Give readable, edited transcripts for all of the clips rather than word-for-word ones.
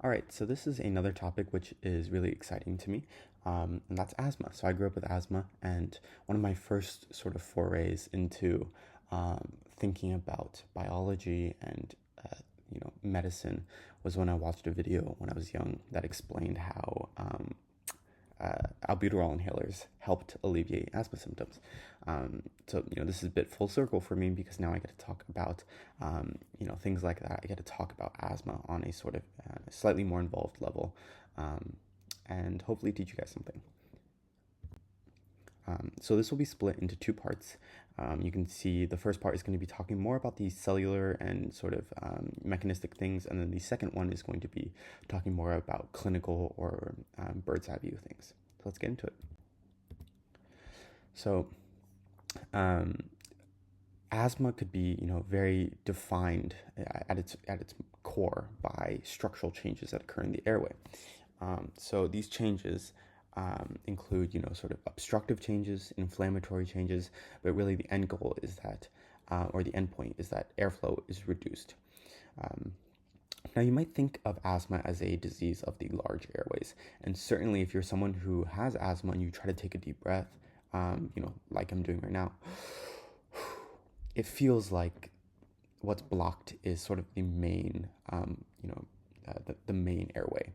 All right, so this is another topic which is really exciting to me, and that's asthma. So I grew up with asthma, and one of my first sort of forays into thinking about biology and medicine was when I watched a video when I was young that explained how albuterol inhalers helped alleviate asthma symptoms. This is a bit full circle for me because now I get to talk about, things like that. I get to talk about asthma on a sort of slightly more involved level, and hopefully teach you guys something. So this will be split into two parts. You can see the first part is going to be talking more about the cellular and sort of mechanistic things, and then the second one is going to be talking more about clinical or bird's eye view things. So let's get into it. So asthma could be, very defined at its core by structural changes that occur in the airway. So these changes include, sort of obstructive changes, inflammatory changes, but really the end goal is that, or the end point is that airflow is reduced. Now, you might think of asthma as a disease of the large airways, and certainly if you're someone who has asthma and you try to take a deep breath, like I'm doing right now, it feels like what's blocked is sort of the main, the main airway.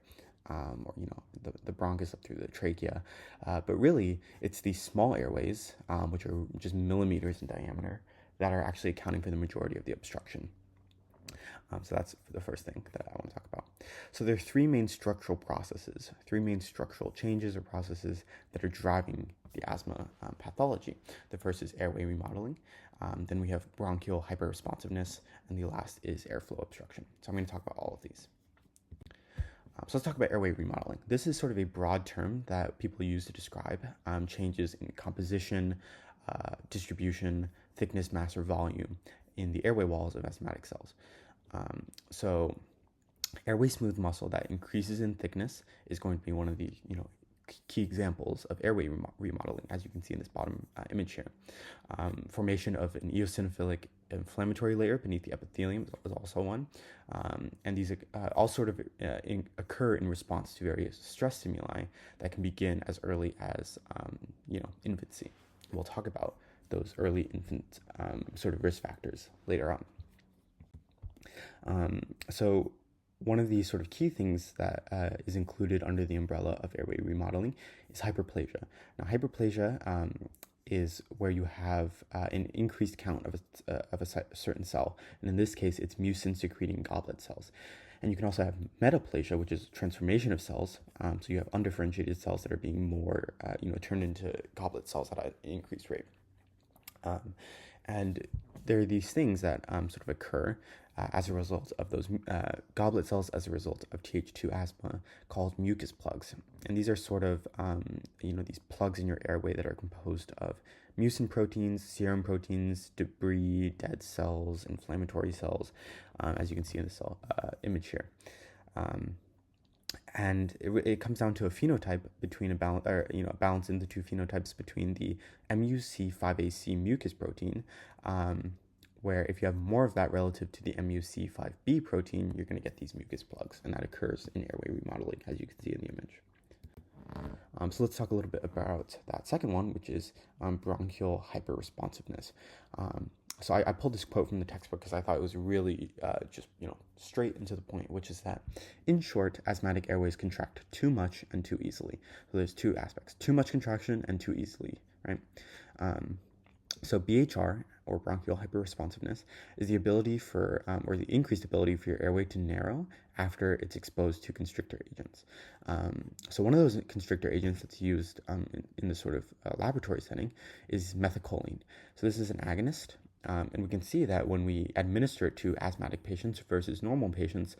The bronchus up through the trachea. But really, it's these small airways, which are just millimeters in diameter, that are actually accounting for the majority of the obstruction. So that's the first thing that I want to talk about. So there are three main structural changes or processes that are driving the asthma pathology. The first is airway remodeling. Then we have bronchial hyperresponsiveness, and the last is airflow obstruction. So I'm going to talk about all of these. So let's talk about airway remodeling. This is sort of a broad term that people use to describe changes in composition, distribution, thickness, mass, or volume in the airway walls of asthmatic cells. So airway smooth muscle that increases in thickness is going to be one of the key examples of airway remodeling, as you can see in this bottom image here. Formation of an eosinophilic inflammatory layer beneath the epithelium is also one. And these all sort of occur in response to various stress stimuli that can begin as early as, infancy. We'll talk about those early infant sort of risk factors later on. So one of the sort of key things that is included under the umbrella of airway remodeling is hyperplasia. Now, hyperplasia is where you have an increased count of a certain cell, and in this case, it's mucin-secreting goblet cells. And you can also have metaplasia, which is transformation of cells. So you have undifferentiated cells that are being more, turned into goblet cells at an increased rate. And there are these things that sort of occur as a result of those goblet cells as a result of Th2 asthma called mucus plugs. And these are sort of, these plugs in your airway that are composed of mucin proteins, serum proteins, debris, dead cells, inflammatory cells, as you can see in the cell image here. And it comes down to a phenotype between a balance in the two phenotypes between the MUC5AC mucus protein, where if you have more of that relative to the MUC5B protein, you're going to get these mucus plugs, and that occurs in airway remodeling, as you can see in the image. So let's talk a little bit about that second one, which is bronchial hyperresponsiveness. So I pulled this quote from the textbook because I thought it was really just straight into the point, which is that, in short, asthmatic airways contract too much and too easily. So there's two aspects: too much contraction and too easily, right? So BHR, or bronchial hyperresponsiveness, is the ability for, or the increased ability for your airway to narrow after it's exposed to constrictor agents. So one of those constrictor agents that's used in the sort of laboratory setting is methacholine. So this is an agonist. And we can see that when we administer it to asthmatic patients versus normal patients,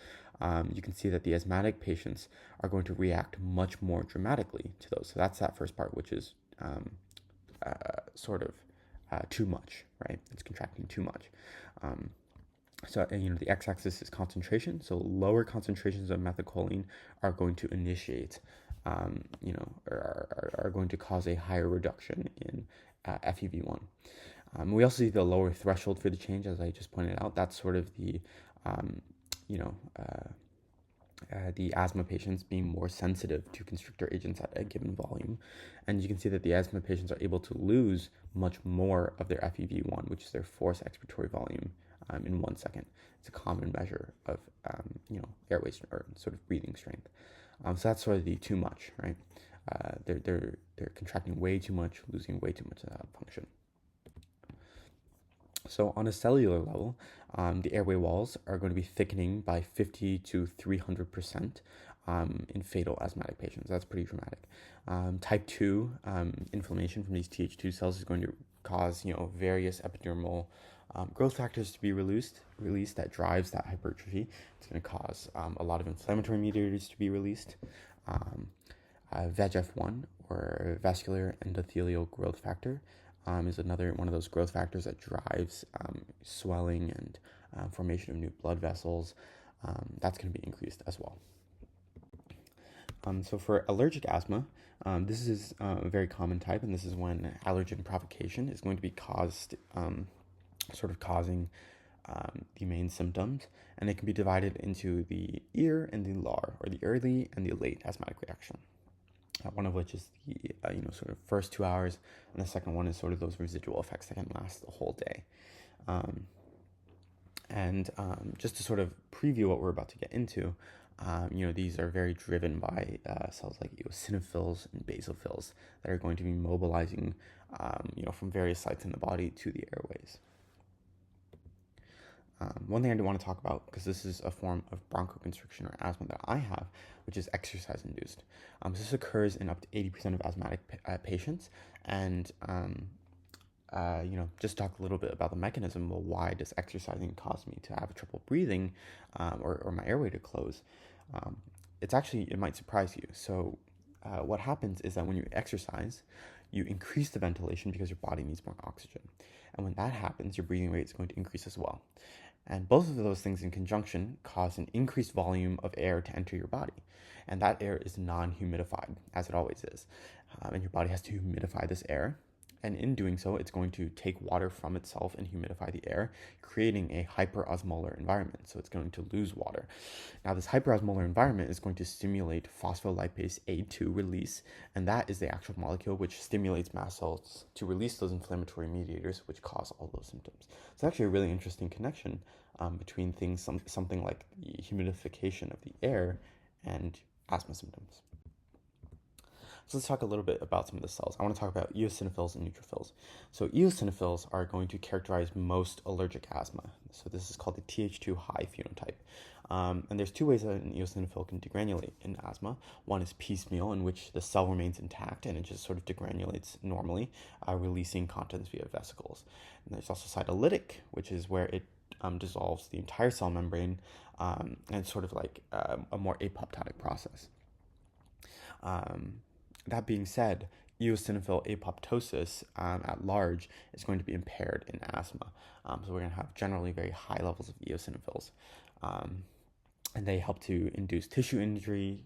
you can see that the asthmatic patients are going to react much more dramatically to those. So that's that first part, which is too much, right? It's contracting too much. The x-axis is concentration. So lower concentrations of methacholine are going to initiate, are going to cause a higher reduction in FEV1. We also see the lower threshold for the change, as I just pointed out. That's sort of the, the asthma patients being more sensitive to constrictor agents at a given volume. And you can see that the asthma patients are able to lose much more of their FEV1, which is their forced expiratory volume, in 1 second. It's a common measure of airway or sort of breathing strength. So that's sort of the too much, right? They're contracting way too much, losing way too much of that function. So on a cellular level, the airway walls are going to be thickening by 50 to 300% in fatal asthmatic patients. That's pretty dramatic. Type 2 inflammation from these Th2 cells is going to cause various epidermal growth factors to be released that drives that hypertrophy. It's going to cause a lot of inflammatory mediators to be released. VEGF1, or vascular endothelial growth factor, is another one of those growth factors that drives swelling and formation of new blood vessels. That's going to be increased as well. So for allergic asthma, this is a very common type, and this is when allergen provocation is going to be causing the main symptoms, and it can be divided into the ear and the LAR, or the early and the late asthmatic reaction. One of which is the sort of first 2 hours, and the second one is sort of those residual effects that can last the whole day. Just to sort of preview what we're about to get into, these are very driven by cells like eosinophils and basophils that are going to be mobilizing, from various sites in the body to the airways. One thing I do want to talk about, because this is a form of bronchoconstriction or asthma that I have, which is exercise-induced. So this occurs in up to 80% of asthmatic patients, and just talk a little bit about the mechanism. Well, why does exercising cause me to have trouble breathing, or my airway to close? It might surprise you. So what happens is that when you exercise, you increase the ventilation because your body needs more oxygen. And when that happens, your breathing rate is going to increase as well. And both of those things in conjunction cause an increased volume of air to enter your body. And that air is non-humidified, as it always is. And your body has to humidify this air. And in doing so, it's going to take water from itself and humidify the air, creating a hyperosmolar environment. So it's going to lose water. Now, this hyperosmolar environment is going to stimulate phospholipase A2 release, and that is the actual molecule which stimulates mast cells to release those inflammatory mediators which cause all those symptoms. It's actually a really interesting connection between things, something like the humidification of the air and asthma symptoms. So let's talk a little bit about some of the cells. I want to talk about eosinophils and neutrophils. So eosinophils are going to characterize most allergic asthma. So this is called the Th2 high phenotype. And there's two ways that an eosinophil can degranulate in asthma. One is piecemeal, in which the cell remains intact and it just sort of degranulates normally, releasing contents via vesicles. And there's also cytolytic, which is where it dissolves the entire cell membrane, and it's sort of like a more apoptotic process. That being said, eosinophil apoptosis at large is going to be impaired in asthma. So we're going to have generally very high levels of eosinophils. And they help to induce tissue injury,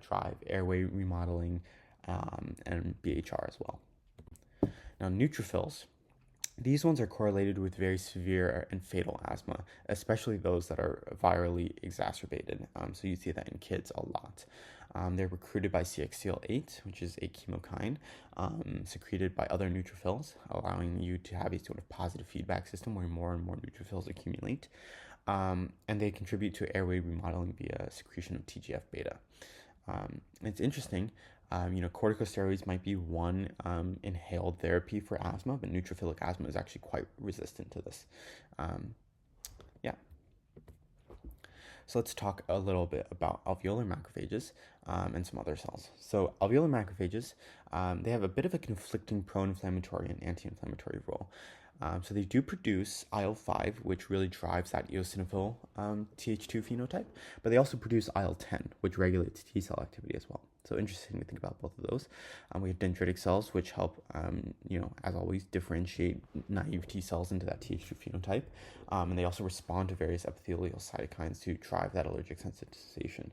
drive airway remodeling, and BHR as well. Now, neutrophils. These ones are correlated with very severe and fatal asthma, especially those that are virally exacerbated. So you see that in kids a lot. They're recruited by CXCL8, which is a chemokine secreted by other neutrophils, allowing you to have a sort of positive feedback system where more and more neutrophils accumulate. And they contribute to airway remodeling via secretion of TGF-beta. It's interesting. Corticosteroids might be one inhaled therapy for asthma, but neutrophilic asthma is actually quite resistant to this. So let's talk a little bit about alveolar macrophages and some other cells. So alveolar macrophages, they have a bit of a conflicting pro-inflammatory and anti-inflammatory role. So they do produce IL-5, which really drives that eosinophil Th2 phenotype, but they also produce IL-10, which regulates T cell activity as well. So interesting to think about both of those. We have dendritic cells, which help, as always, differentiate naive T cells into that Th2 phenotype, and they also respond to various epithelial cytokines to drive that allergic sensitization.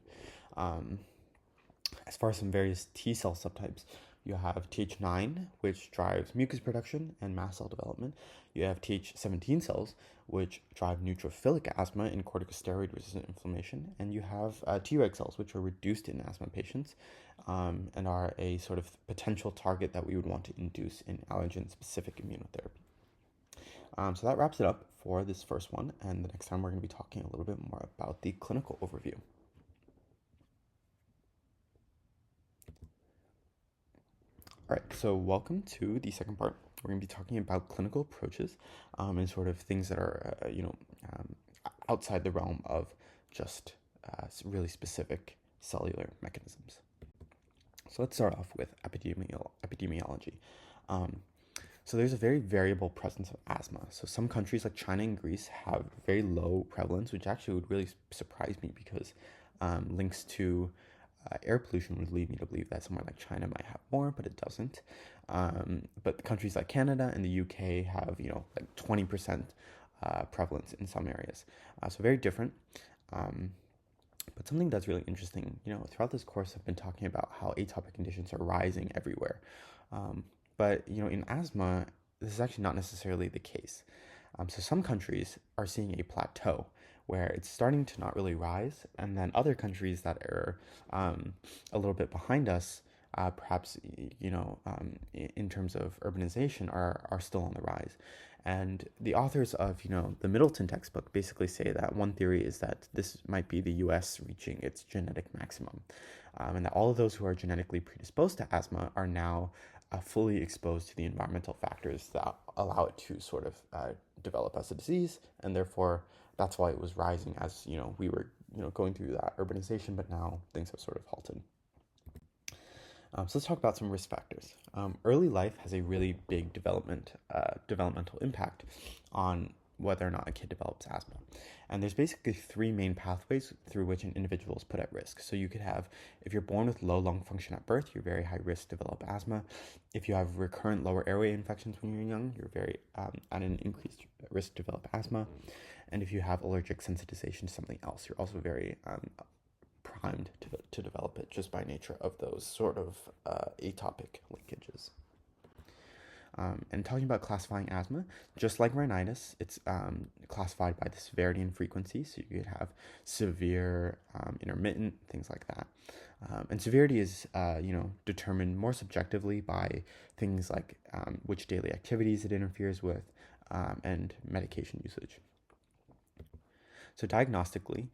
As far as some various T cell subtypes, You have Th9, which drives mucus production and mast cell development. You have Th17 cells, which drive neutrophilic asthma and corticosteroid-resistant inflammation. And you have Treg cells, which are reduced in asthma patients and are a sort of potential target that we would want to induce in allergen-specific immunotherapy. So that wraps it up for this first one, and the next time we're going to be talking a little bit more about the clinical overview. All right, so welcome to the second part. We're going to be talking about clinical approaches and sort of things that are, outside the realm of just really specific cellular mechanisms. So let's start off with epidemiology. So there's a very variable presence of asthma. So some countries like China and Greece have very low prevalence, which actually would really surprise me because links to air pollution would lead me to believe that somewhere like China might have more, but it doesn't. But countries like Canada and the UK have, like 20% prevalence in some areas. So very different. But something that's really interesting, throughout this course, I've been talking about how atopic conditions are rising everywhere. But in asthma, this is actually not necessarily the case. So some countries are seeing a plateau where it's starting to not really rise, and then other countries that are a little bit behind us, perhaps in terms of urbanization, are still on the rise. And the authors of the Middleton textbook basically say that one theory is that this might be the U.S. reaching its genetic maximum, and that all of those who are genetically predisposed to asthma are now fully exposed to the environmental factors that allow it to sort of develop as a disease, and therefore that's why it was rising as we were going through that urbanization, but now things have sort of halted. So let's talk about some risk factors. Early life has a really big developmental impact on whether or not a kid develops asthma. And there's basically three main pathways through which an individual is put at risk. So you could have, if you're born with low lung function at birth, you're very high risk to develop asthma. If you have recurrent lower airway infections when you're young, you're very at an increased risk to develop asthma. And if you have allergic sensitization to something else, you're also very primed to develop it just by nature of those sort of atopic linkages. And talking about classifying asthma, just like rhinitis, it's classified by the severity and frequency. So you could have severe, intermittent, things like that. And severity is, determined more subjectively by things like which daily activities it interferes with and medication usage. So diagnostically,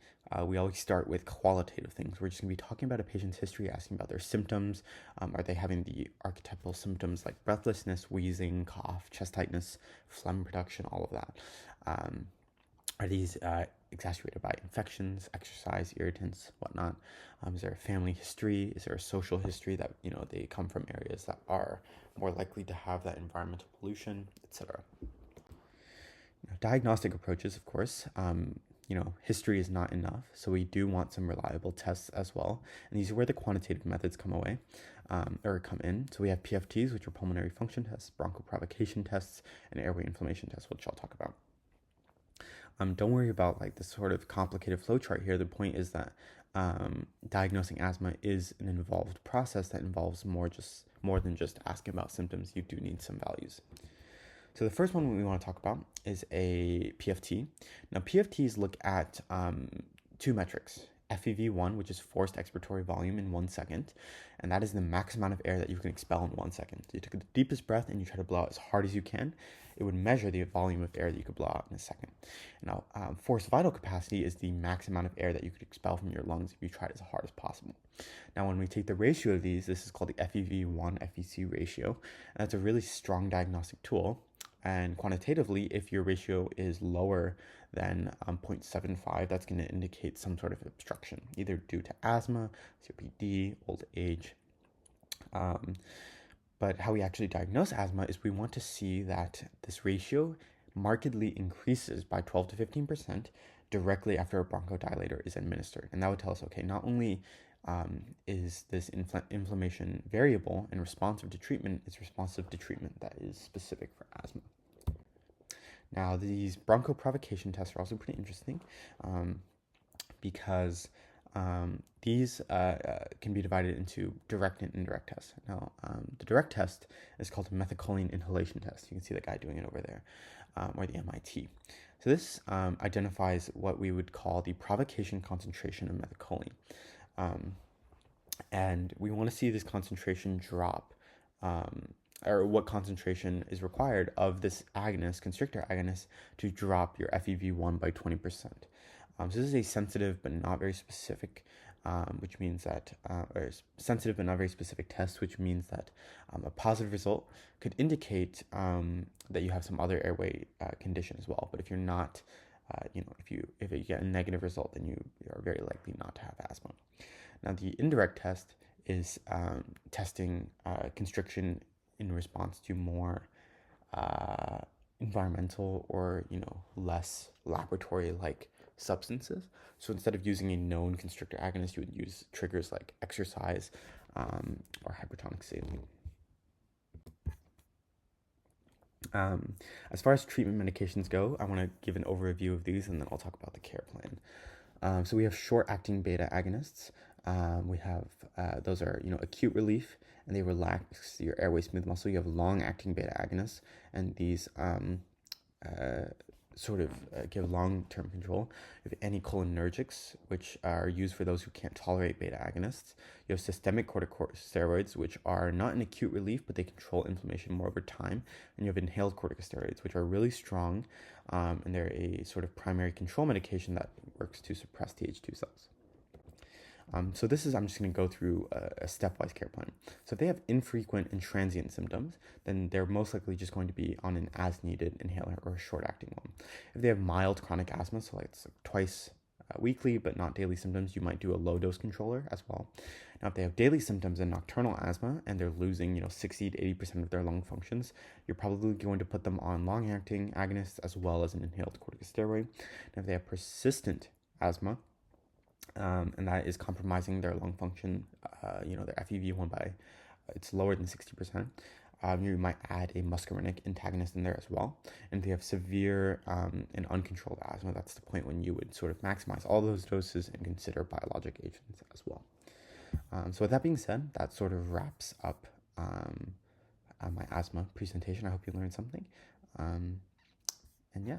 we always start with qualitative things. We're just going to be talking about a patient's history, asking about their symptoms. Are they having the archetypal symptoms like breathlessness, wheezing, cough, chest tightness, phlegm production, all of that? Are these exacerbated by infections, exercise, irritants, whatnot? Is there a family history? Is there a social history that they come from areas that are more likely to have that environmental pollution, etc.? Diagnostic approaches, of course. History is not enough, so we do want some reliable tests as well. And these are where the quantitative methods come in. So we have PFTs, which are pulmonary function tests, bronchoprovocation tests, and airway inflammation tests, which I'll talk about. Don't worry about this sort of complicated flowchart here. The point is that diagnosing asthma is an involved process that involves more than just asking about symptoms. You do need some values. So the first one we want to talk about is a PFT. Now PFTs look at two metrics. FEV1, which is forced expiratory volume in 1 second, and that is the max amount of air that you can expel in 1 second. So you took the deepest breath and you try to blow out as hard as you can. It would measure the volume of air that you could blow out in a second. Now, forced vital capacity is the max amount of air that you could expel from your lungs if you tried as hard as possible. Now, when we take the ratio of these, this is called the FEV1 FEC ratio, and that's a really strong diagnostic tool. And quantitatively, if your ratio is lower than 0.75, that's going to indicate some sort of obstruction, either due to asthma, COPD, old age. But how we actually diagnose asthma is we want to see that this ratio markedly increases by 12 to 15% directly after a bronchodilator is administered. And that would tell us, okay, not only is this inflammation variable and responsive to treatment, it's responsive to treatment that is specific for asthma. Now, these bronchoprovocation tests are also pretty interesting because these can be divided into direct and indirect tests. Now, the direct test is called a methacholine inhalation test. You can see the guy doing it over there, or the MIT. So this identifies what we would call the provocation concentration of methacholine. Um, and we want to see this concentration drop, um, or what concentration is required of this agonist, constrictor agonist, to drop your FEV1 by 20%. So this is a sensitive but not very specific, which means that, or sensitive but not very specific test, which means that a positive result could indicate that you have some other airway condition as well. But if you're not, if you get a negative result, then you are very likely not to have asthma. Now, the indirect test is testing constriction in response to more environmental or less laboratory-like substances. So instead of using a known constrictor agonist, you would use triggers like exercise or hypertonic saline. As far as treatment medications go, I want to give an overview of these and then I'll talk about the care plan. So we have short-acting beta agonists. We have those are acute relief and they relax your airway smooth muscle. You have long-acting beta agonists, and these give long-term control. You have anticholinergics, which are used for those who can't tolerate beta agonists. You have systemic corticosteroids, which are not an acute relief, but they control inflammation more over time. And you have inhaled corticosteroids, which are really strong, and they're a sort of primary control medication that works to suppress Th2 cells. So I'm just going to go through a stepwise care plan. So if they have infrequent and transient symptoms, then they're most likely just going to be on an as-needed inhaler or a short-acting one. If they have mild chronic asthma, so like it's twice weekly but not daily symptoms, you might do a low-dose controller as well. Now, if they have daily symptoms and nocturnal asthma and they're losing 60 to 80% of their lung functions, you're probably going to put them on long-acting agonists as well as an inhaled corticosteroid. Now, if they have persistent asthma, and that is compromising their lung function, their FEV1 by, it's lower than 60%. You might add a muscarinic antagonist in there as well. And if they have severe and uncontrolled asthma, that's the point when you would sort of maximize all those doses and consider biologic agents as well. So with that being said, that sort of wraps up my asthma presentation. I hope you learned something. And yeah.